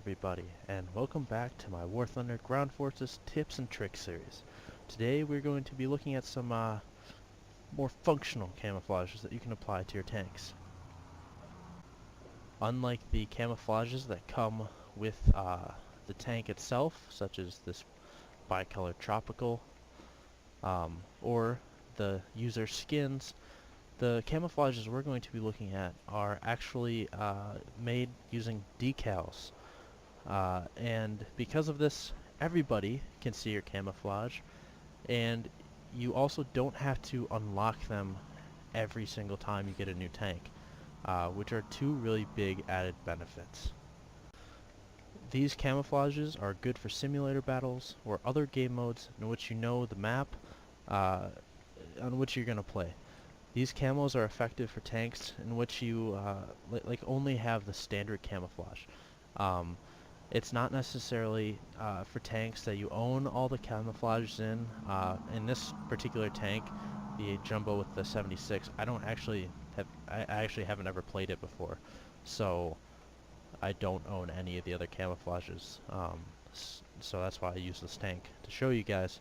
everybody, and welcome back to my War Thunder Ground Forces Tips and Tricks series. Today we're going to be looking at some more functional camouflages that you can apply to your tanks. Unlike the camouflages that come with the tank itself, such as this bicolor tropical or the user skins, the camouflages we're going to be looking at are actually made using decals. And because of this, everybody can see your camouflage, and you also don't have to unlock them every single time you get a new tank, which are two really big added benefits. These camouflages are good for simulator battles or other game modes in which you know the map on which you're going to play. These camos are effective for tanks in which you only have the standard camouflage. It's not necessarily for tanks that you own all the camouflages in. In this particular tank, the Jumbo with the 76, I actually haven't ever played it before, so I don't own any of the other camouflages. So that's why I use this tank to show you guys.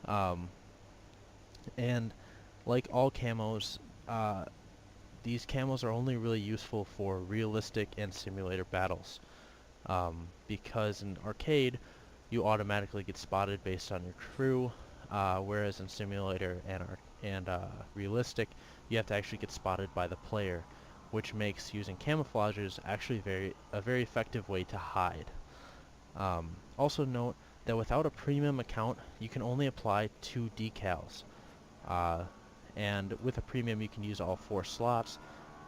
And like all camos, these camos are only really useful for realistic and simulator battles. Because in arcade, you automatically get spotted based on your crew, whereas in simulator and realistic, you have to actually get spotted by the player, which makes using camouflages actually a very effective way to hide. Also note that without a premium account, you can only apply 2 decals. And with a premium you can use all 4 slots,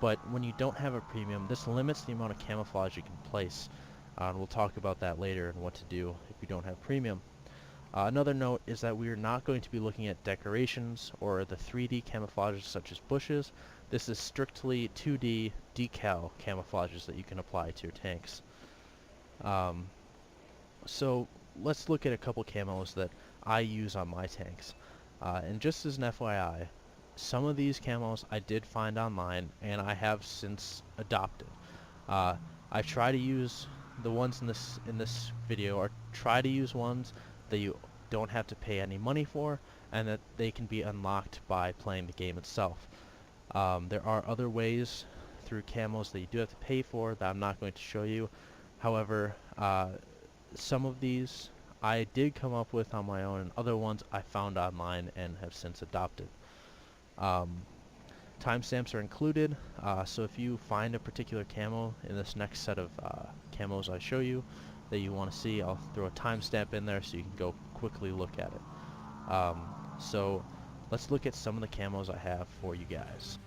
but when you don't have a premium, this limits the amount of camouflage you can place. And we'll talk about that later and what to do if you don't have premium. Another note is that we are not going to be looking at decorations or the 3D camouflages such as bushes. This is strictly 2D decal camouflages that you can apply to your tanks. So let's look at a couple camos that I use on my tanks. And just as an FYI, some of these camos I did find online and I have since adopted. I try to use the ones in this video, or try to use ones that you don't have to pay any money for and that they can be unlocked by playing the game itself. There are other ways through camos that you do have to pay for that I'm not going to show you. However, some of these I did come up with on my own, and other ones I found online and have since adopted. Timestamps are included, so if you find a particular camo in this next set of camos I show you that you want to see, I'll throw a timestamp in there so you can go quickly look at it. So let's look at some of the camos I have for you guys.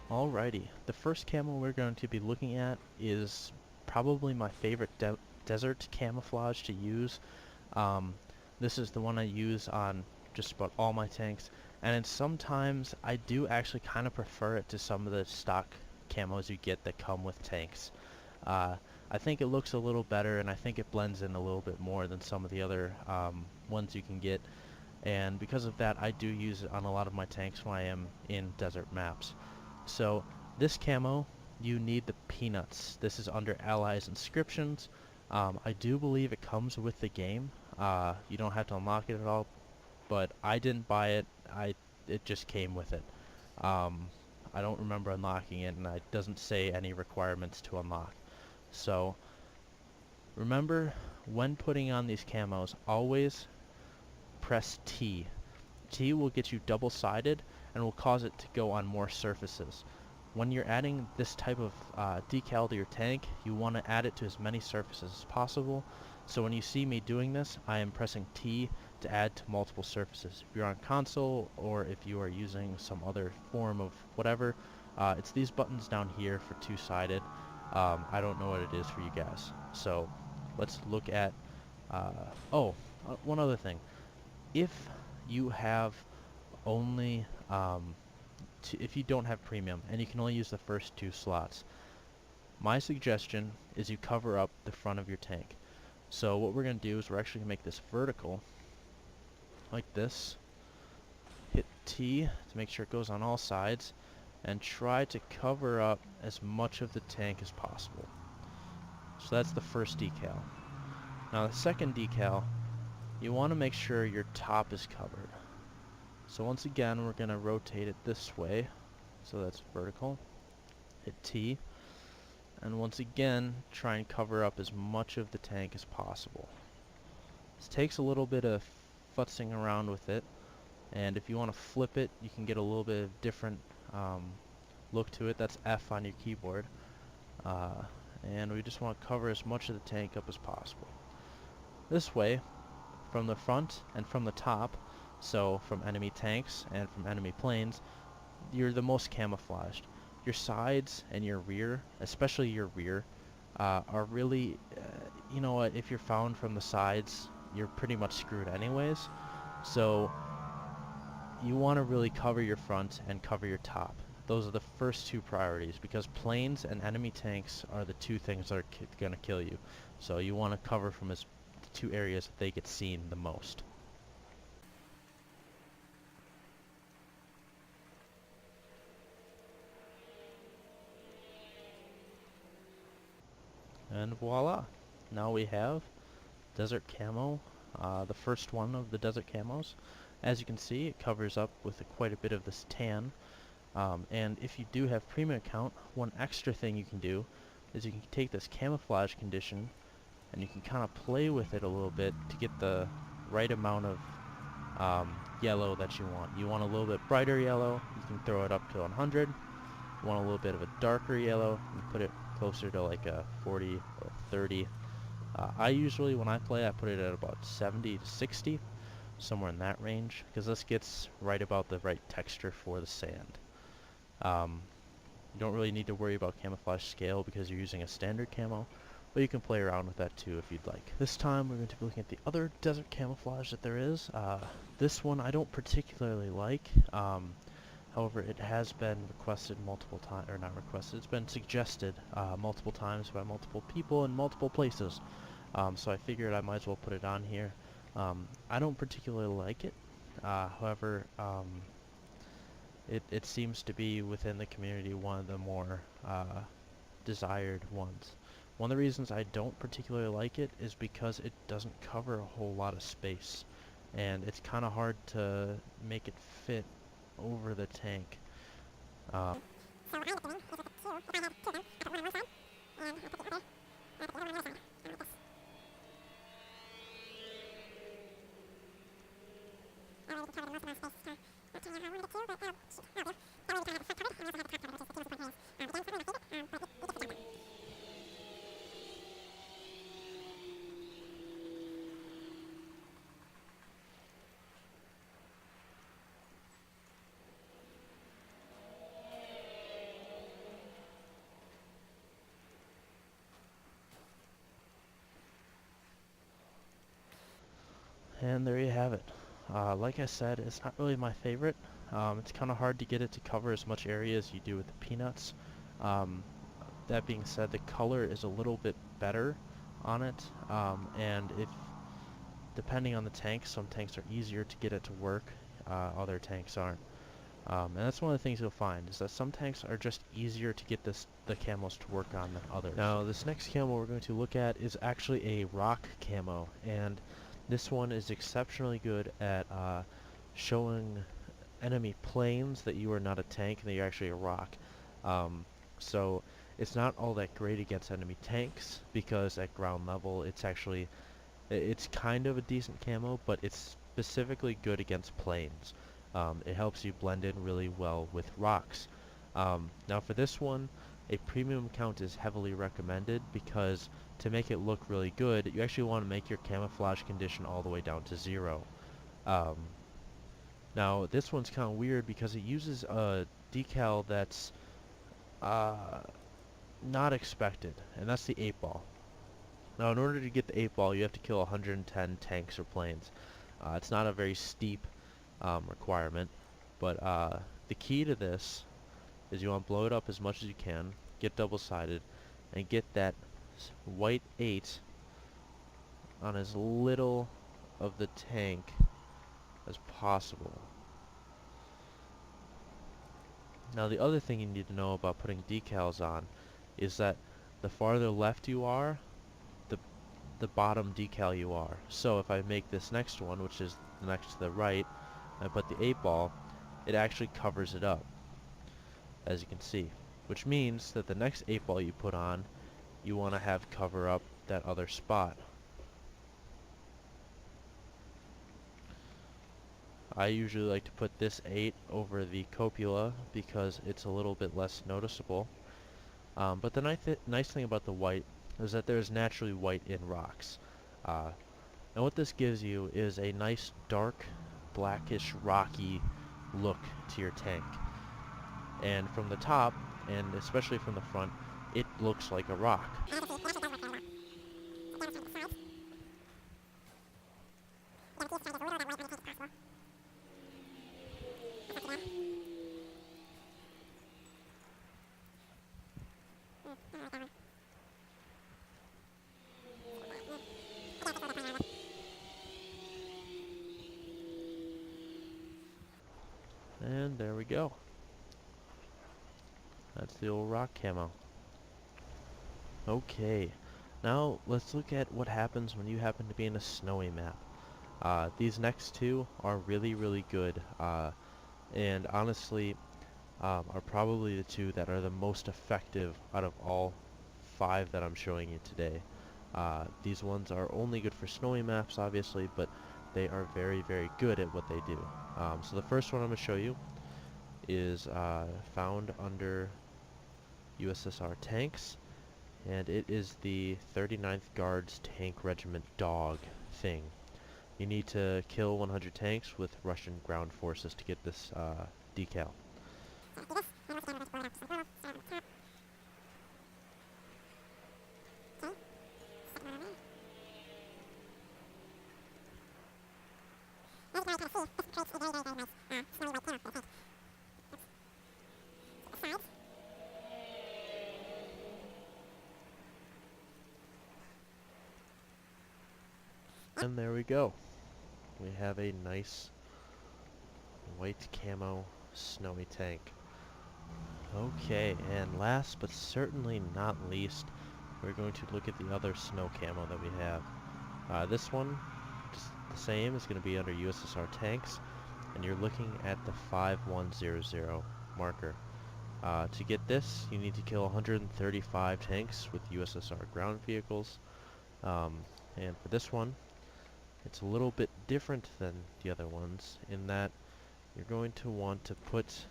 Alrighty, the first camo we're going to be looking at is probably my favorite desert camouflage to use. This is the one I use on just about all my tanks, and sometimes I do actually kind of prefer it to some of the stock camos you get that come with tanks. I think it looks a little better, and I think it blends in a little bit more than some of the other ones you can get, and because of that I do use it on a lot of my tanks when I am in desert maps. So this camo, you need the peanuts. This is under Allies Inscriptions. I do believe it comes with the game. You don't have to unlock it at all, but I didn't buy it. It just came with it. I don't remember unlocking it, and it doesn't say any requirements to unlock. So remember, when putting on these camos, always press T. T will get you double-sided and will cause it to go on more surfaces. When you're adding this type of decal to your tank, you want to add it to as many surfaces as possible. So when you see me doing this, I am pressing T to add to multiple surfaces. If you're on console or if you are using some other form of whatever, it's these buttons down here for two-sided. I don't know what it is for you guys. So let's look at, one other thing. If you have only, if you don't have premium and you can only use the first two slots, my suggestion is you cover up the front of your tank. So what we're going to do is we're actually going to make this vertical, like this. Hit T to make sure it goes on all sides, and try to cover up as much of the tank as possible. So that's the first decal. Now the second decal, you want to make sure your top is covered. So once again, we're going to rotate it this way, so that's vertical. Hit T, and once again, try and cover up as much of the tank as possible. This takes a little bit of futzing around with it, and if you want to flip it, you can get a little bit of different look to it. That's F on your keyboard. And we just want to cover as much of the tank up as possible. This way, from the front and from the top, so from enemy tanks and from enemy planes, you're the most camouflaged. Your sides and your rear, especially your rear, are really, you know what, if you're found from the sides, you're pretty much screwed anyways. So you want to really cover your front and cover your top. Those are the first two priorities, because planes and enemy tanks are the two things that are going to kill you. So you want to cover from the two areas that they get seen the most. And voila! Now we have desert camo, the first one of the desert camos. As you can see, it covers up with quite a bit of this tan. And if you do have premium account, one extra thing you can do is you can take this camouflage condition and you can kind of play with it a little bit to get the right amount of yellow that you want. You want a little bit brighter yellow, you can throw it up to 100. You want a little bit of a darker yellow, you put it closer to like a 40 or 30. I usually, when I play, I put it at about 70 to 60, somewhere in that range, because this gets right about the right texture for the sand. You don't really need to worry about camouflage scale because you're using a standard camo, but you can play around with that too if you'd like. This time we're going to be looking at the other desert camouflage that there is. This one I don't particularly like. However, it has been requested multiple times, or not requested, it's been suggested multiple times by multiple people in multiple places. So I figured I might as well put it on here. I don't particularly like it. However, it seems to be within the community one of the more desired ones. One of the reasons I don't particularly like it is because it doesn't cover a whole lot of space, and it's kind of hard to make it fit over the tank. And there you have it. Like I said, it's not really my favorite. It's kind of hard to get it to cover as much area as you do with the peanuts. That being said, the color is a little bit better on it, and if depending on the tank, some tanks are easier to get it to work, other tanks aren't. And that's one of the things you'll find, is that some tanks are just easier to get the camos to work on than others. Now, this next camo we're going to look at is actually a rock camo, and this one is exceptionally good at showing enemy planes that you are not a tank and that you're actually a rock. So it's not all that great against enemy tanks, because at ground level it's actually, it's kind of a decent camo, but it's specifically good against planes. It helps you blend in really well with rocks. Now for this one, a premium account is heavily recommended, because to make it look really good, you actually want to make your camouflage condition all the way down to 0. Um, Now this one's kind of weird because it uses a decal that's uh, not expected, and that's the 8 ball. Now in order to get the 8 ball, you have to kill 110 tanks or planes. It's not a very steep requirement, but the key to this is you want to blow it up as much as you can, get double-sided, and get that white 8 on as little of the tank as possible. Now the other thing you need to know about putting decals on is that the farther left you are, the bottom decal you are. So if I make this next one, which is next to the right, and I put the 8 ball, it actually covers it up, as you can see. Which means that the next 8 ball you put on, you want to have cover up that other spot. I usually like to put this 8 over the copula because it's a little bit less noticeable. But the nice thing about the white is that there's naturally white in rocks. And what this gives you is a nice dark, blackish, rocky look to your tank. And from the top, and especially from the front, it looks like a rock. And there we go. That's the old rock camo. Okay, now let's look at what happens when you happen to be in a snowy map. These next two are really good, and honestly are probably the two that are the most effective out of all 5 that I'm showing you today. These ones are only good for snowy maps, obviously, but they are very good at what they do. So the first one I'm going to show you is found under USSR tanks, and it is the 39th Guards Tank Regiment Dog thing. You need to kill 100 tanks with Russian ground forces to get this decal. And there we go. We have a nice white camo snowy tank. Okay, and last but certainly not least, we're going to look at the other snow camo that we have. This one, just the same, is going to be under USSR tanks, and you're looking at the 5100 marker. To get this, you need to kill 135 tanks with USSR ground vehicles, and for this one, it's a little bit different than the other ones in that you're going to want to put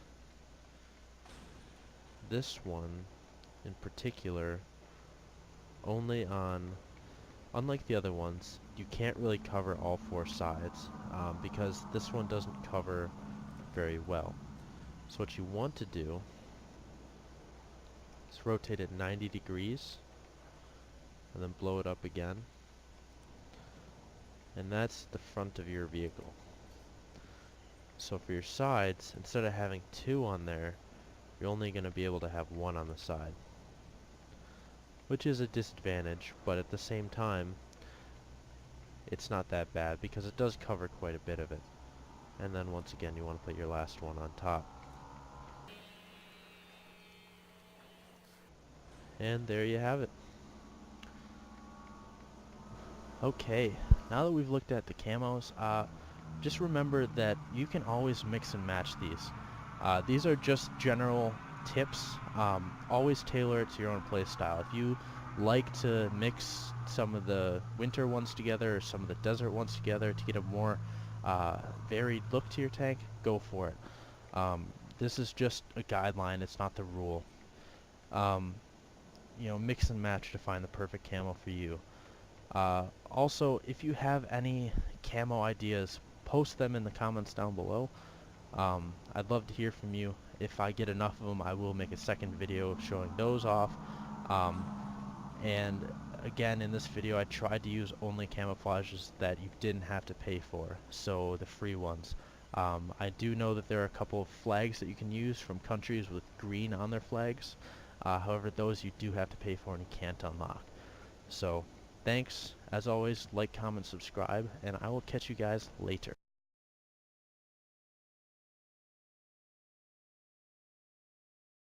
this one in particular only on, unlike the other ones, you can't really cover all 4 sides because this one doesn't cover very well. So what you want to do is rotate it 90 degrees and then blow it up again. And that's the front of your vehicle. So for your sides, instead of having 2 on there, you're only going to be able to have 1 on the side. Which is a disadvantage, but at the same time, it's not that bad because it does cover quite a bit of it. And then once again, you want to put your last one on top. And there you have it. Okay, now that we've looked at the camos, just remember that you can always mix and match these. These are just general tips. Always tailor it to your own play style. If you like to mix some of the winter ones together or some of the desert ones together to get a more varied look to your tank, go for it. This is just a guideline, it's not the rule. You know, mix and match to find the perfect camo for you. Also, if you have any camo ideas, post them in the comments down below. I'd love to hear from you. If I get enough of them, I will make a second video showing those off. And again, in this video, I tried to use only camouflages that you didn't have to pay for, so the free ones. I do know that there are a couple of flags that you can use from countries with green on their flags. However, those you do have to pay for and you can't unlock. So, thanks. As always, like, comment, subscribe, and I will catch you guys later.